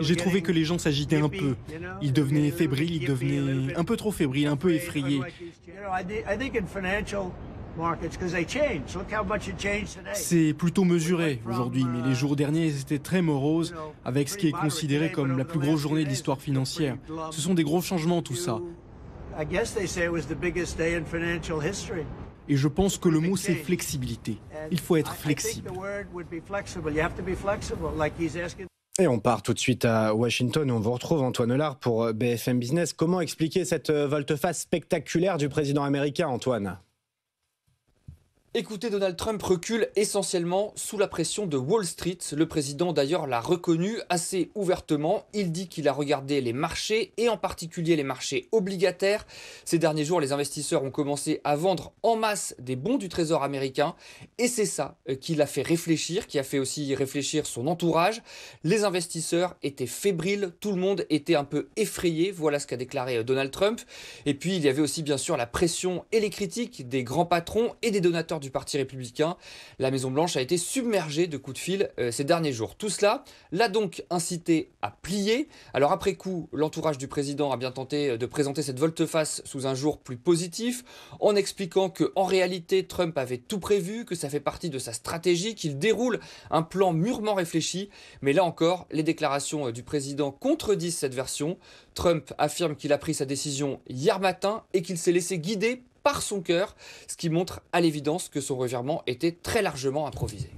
J'ai trouvé que les gens s'agitaient un peu. Ils devenaient fébriles, ils devenaient un peu trop fébriles, un peu effrayés. C'est plutôt mesuré aujourd'hui, mais les jours derniers étaient très moroses, avec ce qui est considéré comme la plus grosse journée de l'histoire financière. Ce sont des gros changements, tout ça. Et je pense que le mot, c'est flexibilité. Il faut être flexible. Et on part tout de suite à Washington. On vous retrouve Antoine Hollard pour BFM Business. Comment expliquer cette volte-face spectaculaire du président américain, Antoine ? Écoutez, Donald Trump recule essentiellement sous la pression de Wall Street. Le président d'ailleurs l'a reconnu assez ouvertement. Il dit qu'il a regardé les marchés et en particulier les marchés obligataires. Ces derniers jours, les investisseurs ont commencé à vendre en masse des bons du Trésor américain. Et c'est ça qui l'a fait réfléchir, qui a fait aussi réfléchir son entourage. Les investisseurs étaient fébriles, tout le monde était un peu effrayé. Voilà ce qu'a déclaré Donald Trump. Et puis il y avait aussi bien sûr la pression et les critiques des grands patrons et des donateurs du Parti républicain. La Maison-Blanche a été submergée de coups de fil ces derniers jours. Tout cela l'a donc incité à plier. Alors après coup, l'entourage du président a bien tenté de présenter cette volte-face sous un jour plus positif, en expliquant qu'en réalité, Trump avait tout prévu, que ça fait partie de sa stratégie, qu'il déroule un plan mûrement réfléchi. Mais là encore, les déclarations du président contredisent cette version. Trump affirme qu'il a pris sa décision hier matin et qu'il s'est laissé guider par son cœur, ce qui montre à l'évidence que son revirement était très largement improvisé.